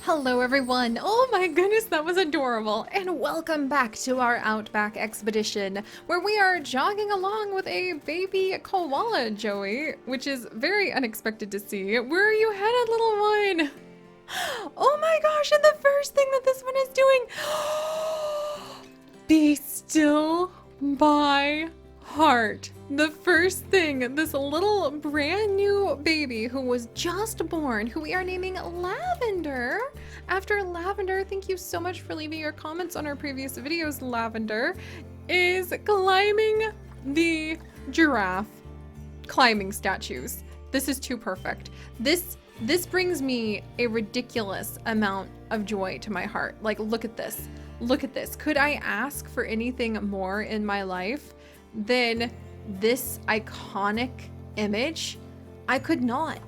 Hello everyone! Oh my goodness, that was adorable! And welcome back to our Outback expedition, where we are jogging along with a baby koala, Joey, which is very unexpected to see. Where are you headed, little one? Oh my gosh, and the first thing that this one is doing... Be still by heart. The first thing, this little brand new baby who was just born, who we are naming Lavender, after Lavender, thank you so much for leaving your comments on our previous videos, Lavender, is climbing the giraffe climbing statues. This is too perfect. This brings me a ridiculous amount of joy to my heart. Like, look at this. Look at this. Could I ask for anything more in my life than this iconic image? I could not.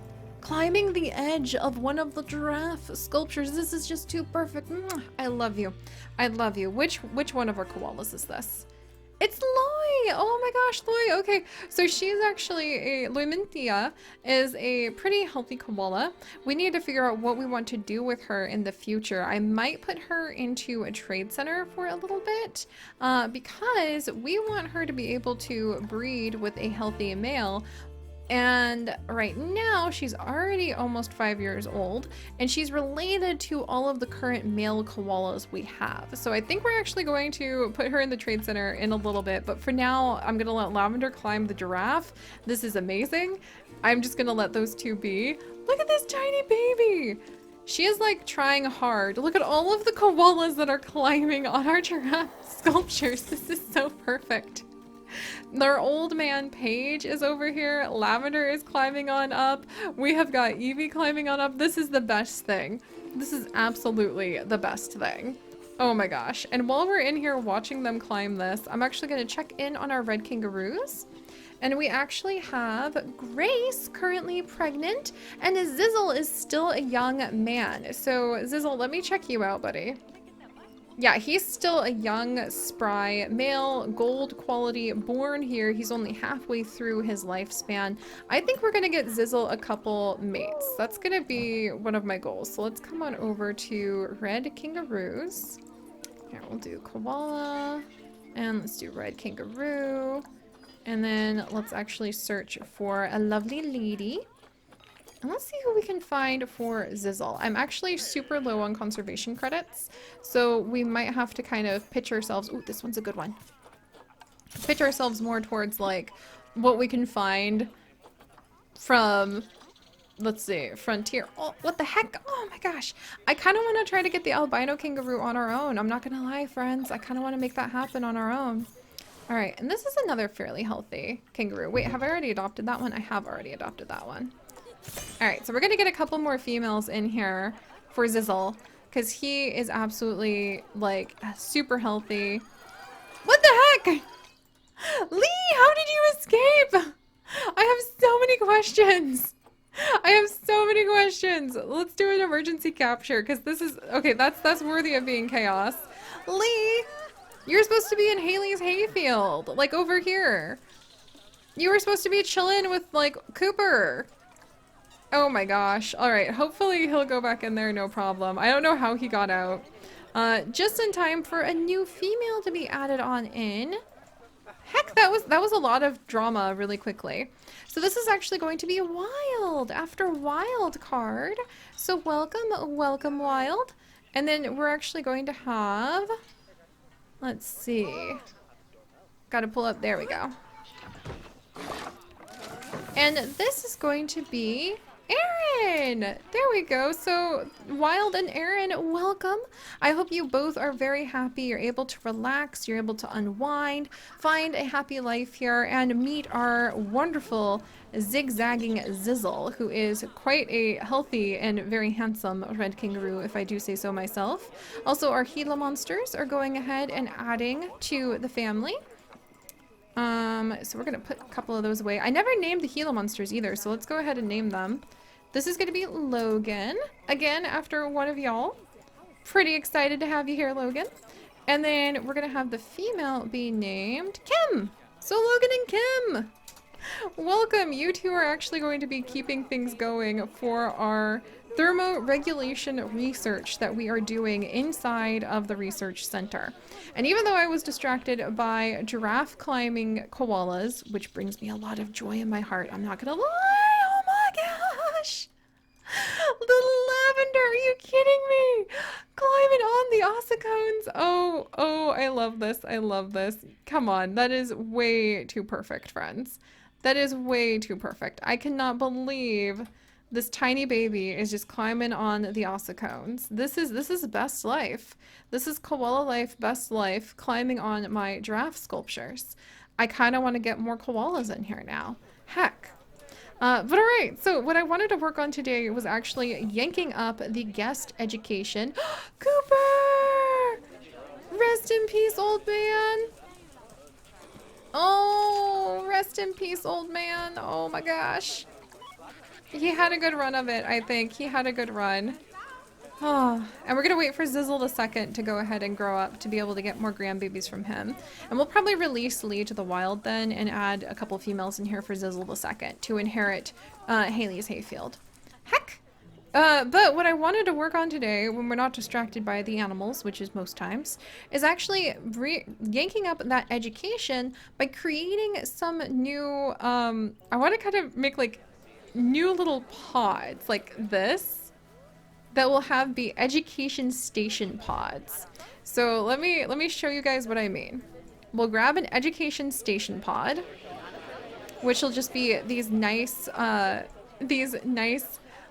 Climbing the edge of one of the giraffe sculptures. This is just too perfect. I love you. I love you. Which one of our koalas is this? It's Loy! Oh my gosh, Loy. Okay, so she's actually Loy Minthia is a pretty healthy koala. We need to figure out what we want to do with her in the future. I might put her into a trade center for a little bit because we want her to be able to breed with a healthy male. And right now she's already almost 5 years old and she's related to all of the current male koalas we have. So I think we're actually going to put her in the trade center in a little bit, but for now I'm gonna let Lavender climb the giraffe. This is amazing. I'm just gonna let those two be. Look at this tiny baby. She is like trying hard. Look at all of the koalas that are climbing on our giraffe sculptures. This is so perfect. Their old man Paige is over here. Lavender is climbing on up. We have got Evie climbing on up. This is the best thing. This is absolutely the best thing. Oh my gosh. And while we're in here watching them climb this, I'm actually going to check in on our red kangaroos. And we actually have Grace currently pregnant and Zizzle is still a young man. So Zizzle, let me check you out, buddy. Yeah, he's still a young, spry, male, gold quality, born here. He's only halfway through his lifespan. I think we're gonna get Zizzle a couple mates. That's gonna be one of my goals. So let's come on over to red kangaroos. Here, we'll do koala, and let's do red kangaroo. And then let's actually search for a lovely lady. And let's see who we can find for Zizzle. I'm actually super low on conservation credits, so we might have to kind of pitch ourselves. Ooh, this one's a good one. Pitch ourselves more towards like what we can find from, let's see, Frontier. Oh, what the heck? Oh my gosh. I kind of want to try to get the albino kangaroo on our own. I'm not going to lie, friends. I kind of want to make that happen on our own. All right, and this is another fairly healthy kangaroo. Wait, have I already adopted that one? I have already adopted that one. All right, so we're gonna get a couple more females in here for Zizzle because he is absolutely like super healthy. What the heck? Lee, how did you escape? I have so many questions. I have so many questions. Let's do an emergency capture because this is okay. That's worthy of being chaos. Lee, you're supposed to be in Haley's hayfield, like over here. You were supposed to be chilling with like Cooper. Oh my gosh. All right. Hopefully he'll go back in there. No problem. I don't know how he got out. Just in time for a new female to be added on in. Heck, that was a lot of drama really quickly. So this is actually going to be Wild after Wild card. So welcome Wild. And then we're actually going to have, let's see. Got to pull up. There we go. And this is going to be Aaron! There we go. So Wild and Aaron, welcome. I hope you both are very happy. You're able to relax. You're able to unwind, find a happy life here, and meet our wonderful zigzagging Zizzle, who is quite a healthy and very handsome red kangaroo, if I do say so myself. Also, our Gila monsters are going ahead and adding to the family. So we're gonna put a couple of those away. I never named the Gila monsters either, so let's go ahead and name them. This is gonna be Logan, again after one of y'all. Pretty excited to have you here, Logan. And then we're gonna have the female be named Kim. So Logan and Kim. Welcome. You two are actually going to be keeping things going for our thermoregulation research that we are doing inside of the research center. And even though I was distracted by giraffe climbing koalas, which brings me a lot of joy in my heart, I'm not gonna lie. Oh my gosh. Little lavender, are you kidding me? Climbing on the ossicones. Oh, I love this. I love this. Come on, that is way too perfect, friends. That is way too perfect. I cannot believe this tiny baby is just climbing on the ossicones. This is best life. This is koala life, best life, climbing on my giraffe sculptures. I kind of want to get more koalas in here now. Heck. But all right, so what I wanted to work on today was actually yanking up the guest education. Cooper! Rest in peace, old man. Oh, rest in peace, old man. Oh my gosh. He had a good run of it, I think. He had a good run. Oh, and we're gonna wait for Zizzle the second to go ahead and grow up to be able to get more grandbabies from him. And we'll probably release Lee to the wild then and add a couple females in here for Zizzle the second to inherit Haley's hayfield. Heck! But what I wanted to work on today, when we're not distracted by the animals, which is most times, is actually yanking up that education by creating some new, I want to kind of make like new little pods like this that will have the education station pods. So let me show you guys what I mean. We'll grab an education station pod, which will just be these nice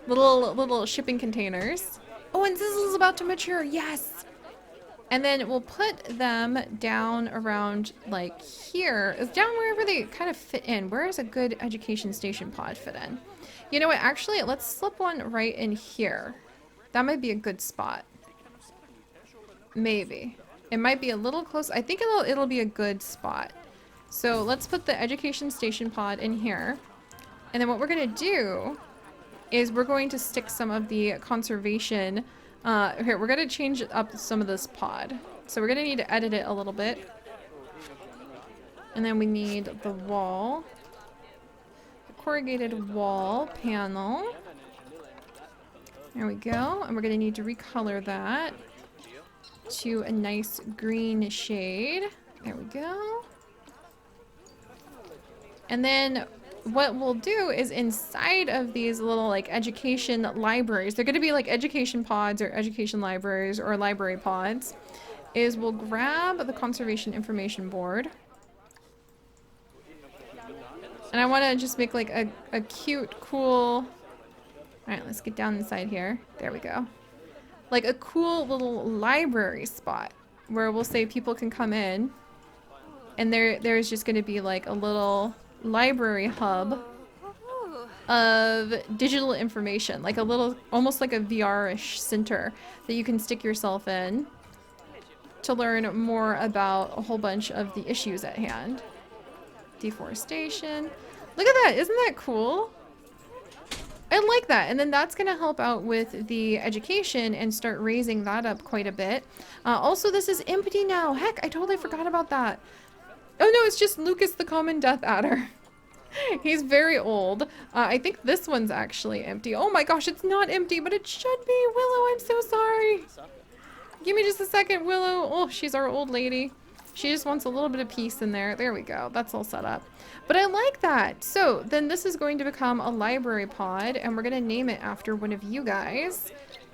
little shipping containers. Oh, and Zizzle's about to mature, yes! And then we'll put them down around like here, down wherever they kind of fit in. Where is a good education station pod fit in? You know what, actually, let's slip one right in here. That might be a good spot. Maybe. It might be a little close. I think it'll be a good spot. So let's put the education station pod in here. And then what we're gonna do is we're going to stick some of the conservation, here, we're gonna change up some of this pod. So we're gonna need to edit it a little bit. And then we need the wall. The corrugated wall panel. There we go. And we're going to need to recolor that to a nice green shade. There we go. And then what we'll do is inside of these little like education libraries, they're going to be like education pods or education libraries or library pods, is we'll grab the conservation information board. And I want to just make like a cute, cool... Alright, let's get down inside here. There we go. Like a cool little library spot where we'll say people can come in and there's just going to be like a little library hub of digital information. Like a little, almost like a VR-ish center that you can stick yourself in to learn more about a whole bunch of the issues at hand. Deforestation. Look at that! Isn't that cool? I like that, and then that's going to help out with the education and start raising that up quite a bit. Also, this is empty now. Heck, I totally forgot about that. Oh no, it's just Lucas the Common Death Adder. He's very old. I think this one's actually empty. Oh my gosh, it's not empty, but it should be. Willow, I'm so sorry. Give me just a second, Willow. Oh, she's our old lady. She just wants a little bit of peace in there. There we go. That's all set up. But I like that. So then this is going to become a library pod, and we're going to name it after one of you guys.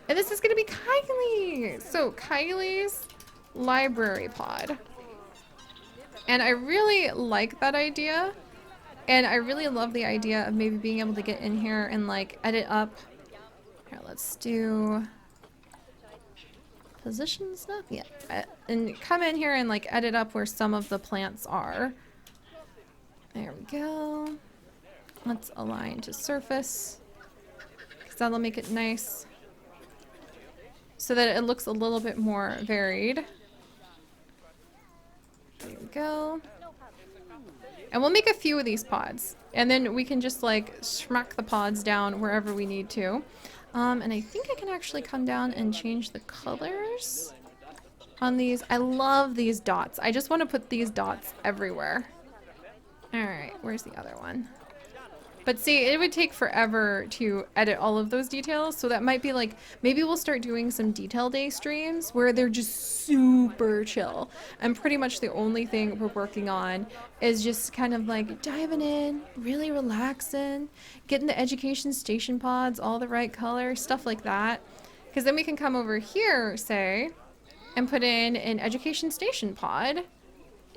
And this is going to be Kylie. So Kylie's library pod. And I really like that idea. And I really love the idea of maybe being able to get in here and like edit up. Here, let's do... position stuff? Yeah. And come in here and like edit up where some of the plants are. There we go. Let's align to surface, because that'll make it nice so that it looks a little bit more varied. There we go. And we'll make a few of these pods, and then we can just like smack the pods down wherever we need to. And I think I can actually come down and change the colors on these. I love these dots. I just want to put these dots everywhere. Alright, where's the other one? But see, it would take forever to edit all of those details, so that might be like, maybe we'll start doing some detail day streams where they're just super chill. And pretty much the only thing we're working on is just kind of like diving in, really relaxing, getting the education station pods all the right color, stuff like that. Because then we can come over here, say, and put in an education station pod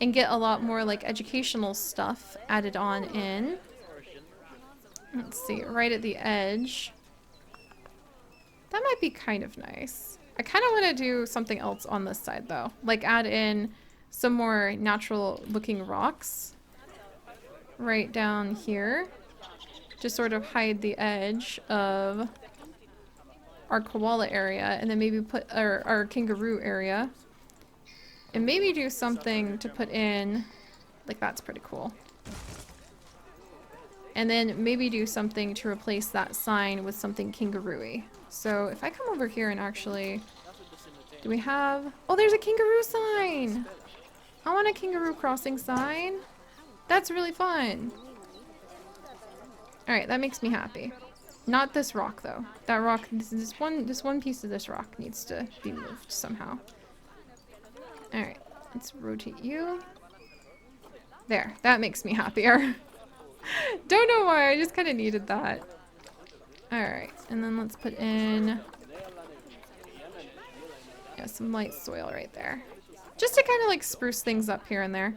and get a lot more like educational stuff added on in. Let's see, right at the edge. That might be kind of nice. I kind of want to do something else on this side though. Like add in some more natural looking rocks right down here to sort of hide the edge of our koala area, and then maybe put our kangaroo area. And maybe do something to put in, like that's pretty cool. And then maybe do something to replace that sign with something kangaroo-y. So if I come over here and actually, do we have, oh, there's a kangaroo sign. I want a kangaroo crossing sign. That's really fun. All right, that makes me happy. Not this rock though. That rock, this one piece of this rock needs to be moved somehow. All right, let's rotate you. There, that makes me happier. Don't know why, I just kind of needed that. Alright, and then let's put in some light soil right there. Just to kind of like spruce things up here and there.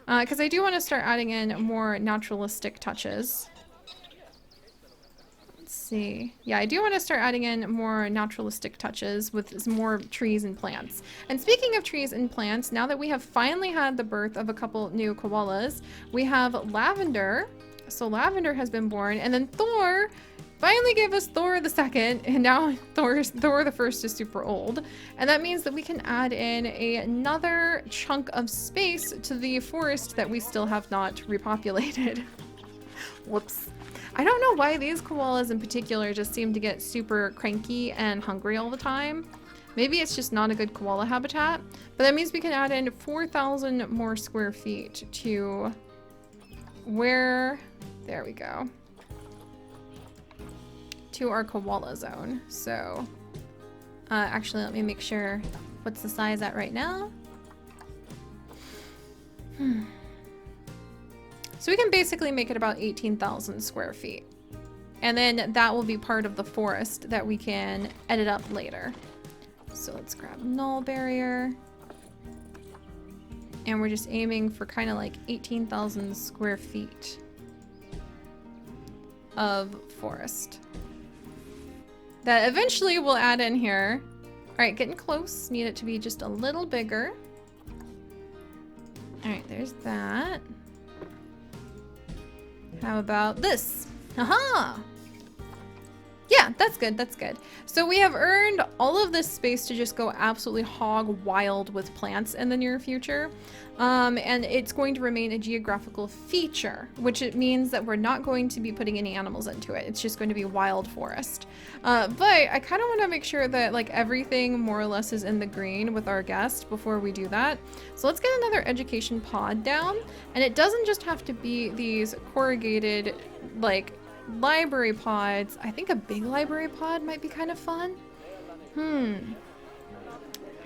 Because I do want to start adding in more naturalistic touches. Let's see. Yeah, I do want to start adding in more naturalistic touches with more trees and plants. And speaking of trees and plants, now that we have finally had the birth of a couple new koalas, we have Lavender. So Lavender has been born, and then Thor finally gave us Thor the second, and now Thor the first is super old. And that means that we can add in another chunk of space to the forest that we still have not repopulated. Whoops. I don't know why these koalas in particular just seem to get super cranky and hungry all the time. Maybe it's just not a good koala habitat, but that means we can add in 4,000 more square feet to where, there we go, to our koala zone. So actually let me make sure, what's the size at right now? So we can basically make it about 18,000 square feet. And then that will be part of the forest that we can edit up later. So let's grab null barrier. And we're just aiming for kind of like 18,000 square feet of forest that eventually we'll add in here. All right, getting close. Need it to be just a little bigger. All right, there's that. How about this? Haha! Yeah, that's good, that's good. So we have earned all of this space to just go absolutely hog wild with plants in the near future. And it's going to remain a geographical feature, which it means that we're not going to be putting any animals into it. It's just going to be wild forest. But I kind of want to make sure that like everything more or less is in the green with our guest before we do that. So let's get another education pod down. And it doesn't just have to be these corrugated, like, library pods. I think a big library pod might be kind of fun.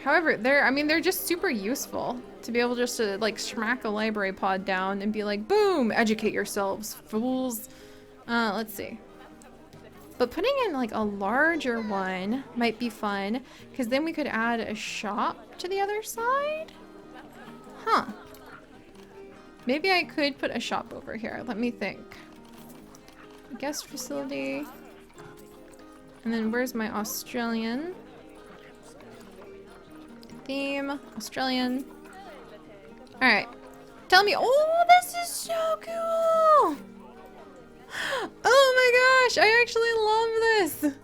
However, they're just super useful to be able just to like smack a library pod down and be like, boom, educate yourselves, fools. Let's see. But putting in like a larger one might be fun, because then we could add a shop to the other side. Huh. Maybe I could put a shop over here. Let me think. Guest facility. And then where's my Australian? Theme. Australian. Alright. Tell me. Oh, this is so cool! Oh my gosh, I actually love this!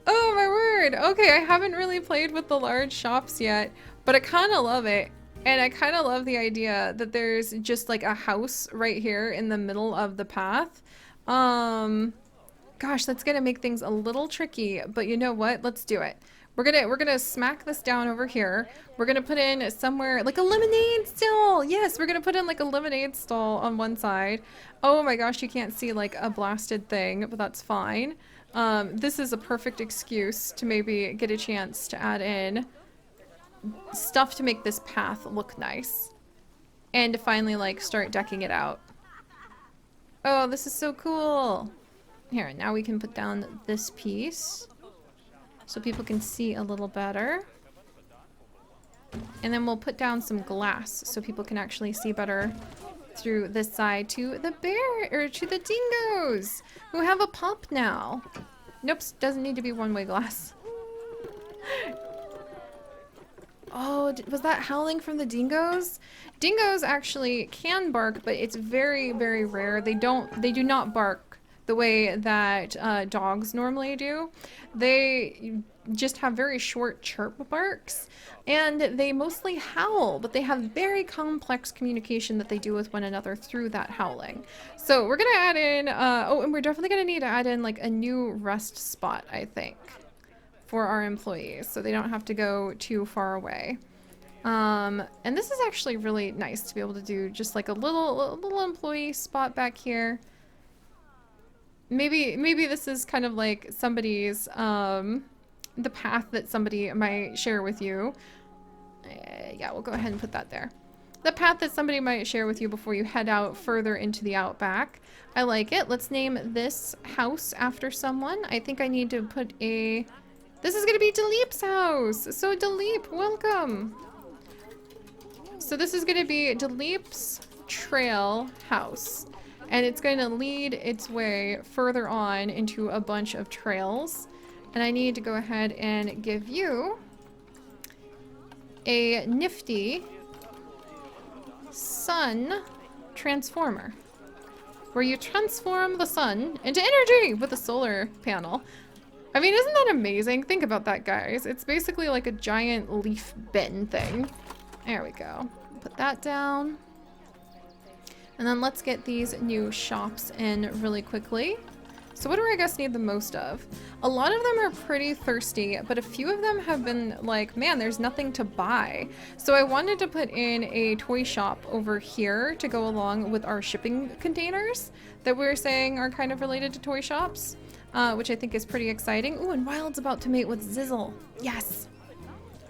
Oh my word. Okay, I haven't really played with the large shops yet, but I kind of love it. And I kind of love the idea that there's just like a house right here in the middle of the path. Gosh, that's gonna make things a little tricky, but you know what? Let's do it. We're gonna smack this down over here. We're gonna put in somewhere like a lemonade stall. Yes, we're gonna put in like a lemonade stall on one side. Oh my gosh, you can't see like a blasted thing, but that's fine. This is a perfect excuse to maybe get a chance to add in stuff to make this path look nice. And to finally like start decking it out. Oh, this is so cool. Here, now we can put down this piece so people can see a little better. And then we'll put down some glass so people can actually see better through this side to the bear, or to the dingoes who have a pup now. Nope, doesn't need to be one-way glass. Oh, was that howling from the dingoes? Dingoes actually can bark, but it's very, very rare. They do not bark the way that dogs normally do. They just have very short chirp barks, and they mostly howl, but they have very complex communication that they do with one another through that howling. So we're gonna add in, oh, and we're definitely gonna need to add in like a new rest spot, I think, for our employees, so they don't have to go too far away. And this is actually really nice to be able to do just like a little employee spot back here. Maybe this is kind of like somebody's, the path that somebody might share with you. Yeah, we'll go ahead and put that there. The path that somebody might share with you before you head out further into the outback. I like it. Let's name this house after someone. I think I need to put a... This is gonna be Delep's house! So Delep, welcome! So this is gonna be Delep's trail house. And it's going to lead its way further on into a bunch of trails. And I need to go ahead and give you a nifty sun transformer, where you transform the sun into energy with a solar panel. I mean, isn't that amazing? Think about that, guys. It's basically like a giant leaf bin thing. There we go. Put that down. And then let's get these new shops in really quickly. So what do I guess need the most of? A lot of them are pretty thirsty, but a few of them have been like, man, there's nothing to buy. So I wanted to put in a toy shop over here to go along with our shipping containers that we were saying are kind of related to toy shops, which I think is pretty exciting. Ooh, and Wild's about to mate with Zizzle. Yes.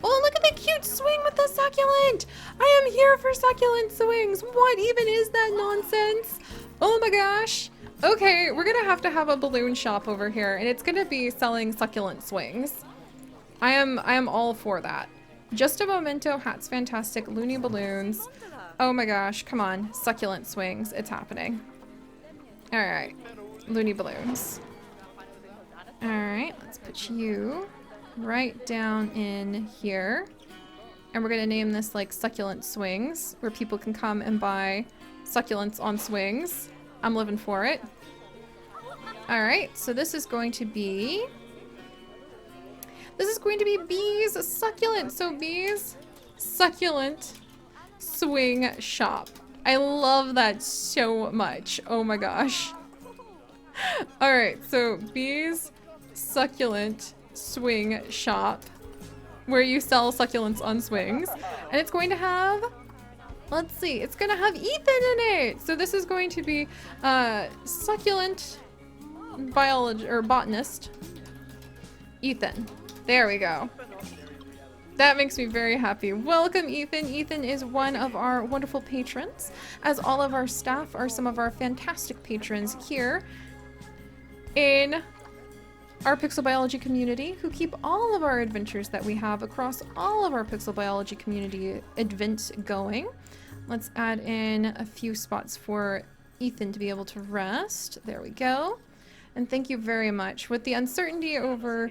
Oh, look at the cute swing with the succulent! I am here for succulent swings! What even is that nonsense? Oh my gosh! Okay, we're gonna have to have a balloon shop over here, and it's gonna be selling succulent swings. I am all for that. Just a memento, hat's fantastic, loony balloons. Oh my gosh, come on, succulent swings, it's happening. Alright, loony balloons. Alright, let's put you right down in here, and we're gonna name this like succulent swings, where people can come and buy succulents on swings. I'm living for it. All right, so this is going to be Bee's succulent. So Bee's succulent swing shop. I love that so much. Oh my gosh. All right, so Bee's succulent swing shop, where you sell succulents on swings, and it's going to have, let's see, it's gonna have Ethan in it. So this is going to be succulent botanist Ethan. There we go. That makes me very happy. Welcome, Ethan. Ethan is one of our wonderful patrons, as all of our staff are some of our fantastic patrons here in our Pixel Biology community, who keep all of our adventures that we have across all of our Pixel Biology community events going. Let's add in a few spots for Ethan to be able to rest. There we go. And thank you very much. With the uncertainty over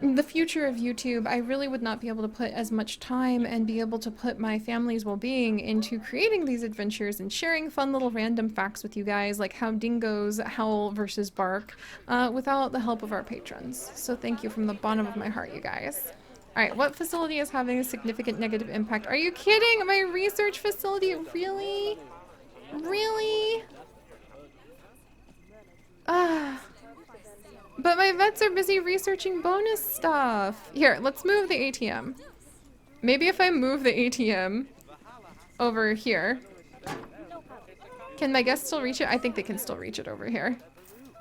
the future of YouTube, I really would not be able to put as much time and be able to put my family's well-being into creating these adventures and sharing fun little random facts with you guys, like how dingoes howl versus bark, without the help of our patrons. So thank you from the bottom of my heart, you guys. All right, what facility is having a significant negative impact? Are you kidding? My research facility? Really? Really? But my vets are busy researching bonus stuff. Here, let's move the ATM. Maybe if I move the ATM over here. Can my guests still reach it? I think they can still reach it over here.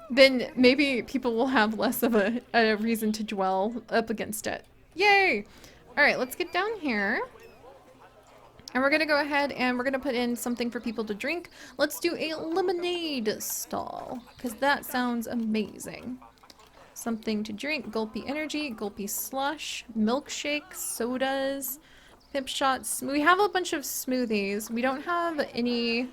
Then maybe people will have less of a reason to dwell up against it. Yay! Alright, let's get down here. And we're gonna go ahead and we're gonna put in something for people to drink. Let's do a lemonade stall, because that sounds amazing. Something to drink, gulpy energy, gulpy slush, milkshake, sodas, pip shots. We have a bunch of smoothies. We don't have any,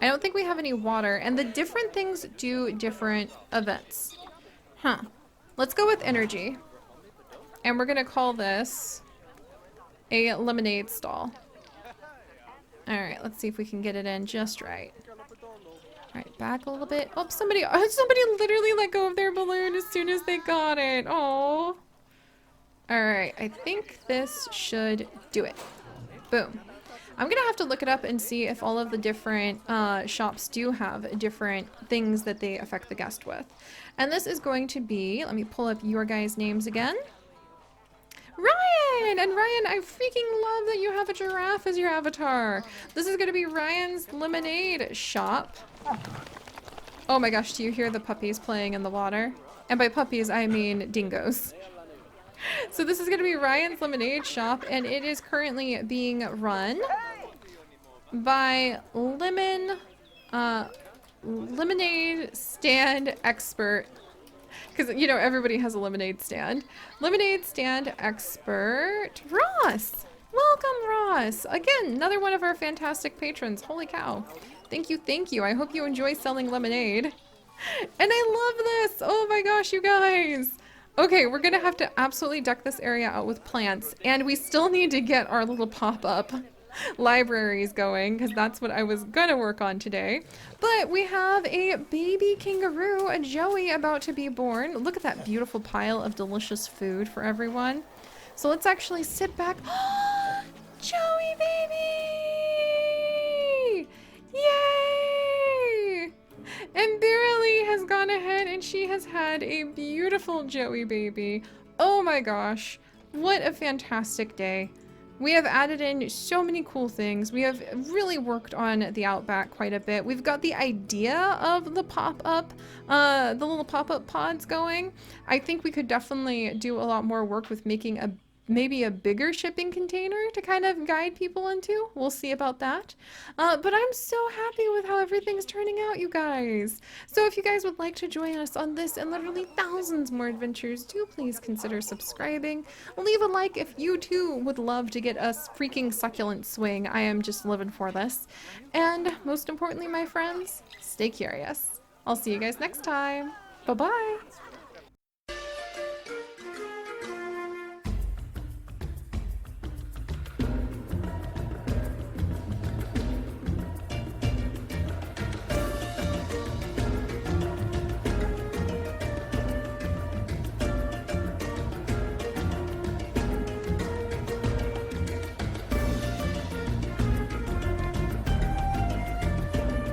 I don't think we have any water, and the different things do different events. Huh. Let's go with energy. And we're gonna call this a lemonade stall. Alright, let's see if we can get it in just right. Alright, back a little bit. Oh, somebody literally let go of their balloon as soon as they got it. Oh. Alright, I think this should do it. Boom. I'm gonna have to look it up and see if all of the different shops do have different things that they affect the guest with. And this is going to be, let me pull up your guys' names again. Ryan! And Ryan, I freaking love that you have a giraffe as your avatar. This is gonna be Ryan's lemonade shop. Oh my gosh, do you hear the puppies playing in the water? And by puppies, I mean dingoes. So this is gonna be Ryan's lemonade shop, and it is currently being run by lemonade stand expert. Because, you know, everybody has a lemonade stand. Lemonade stand expert, Ross. Welcome, Ross. Again, another one of our fantastic patrons. Holy cow. Thank you, thank you. I hope you enjoy selling lemonade. And I love this. Oh my gosh, you guys. Okay, we're gonna have to absolutely deck this area out with plants. And we still need to get our little pop-up libraries going, because that's what I was gonna work on today. But we have a baby kangaroo, a Joey, about to be born. Look at that beautiful pile of delicious food for everyone. So let's actually sit back. Joey baby! Yay! And Barely has gone ahead and she has had a beautiful Joey baby. Oh my gosh, what a fantastic day. We have added in so many cool things. We have really worked on the Outback quite a bit. We've got the idea of the pop-up, the little pop-up pods going. I think we could definitely do a lot more work with making maybe a bigger shipping container to kind of guide people into. We'll see about that. But I'm so happy with how everything's turning out, you guys. So if you guys would like to join us on this and literally thousands more adventures, do please consider subscribing. Leave a like if you too would love to get us freaking succulent swing. I am just living for this. And most importantly, my friends, stay curious. I'll see you guys next time. Bye-bye.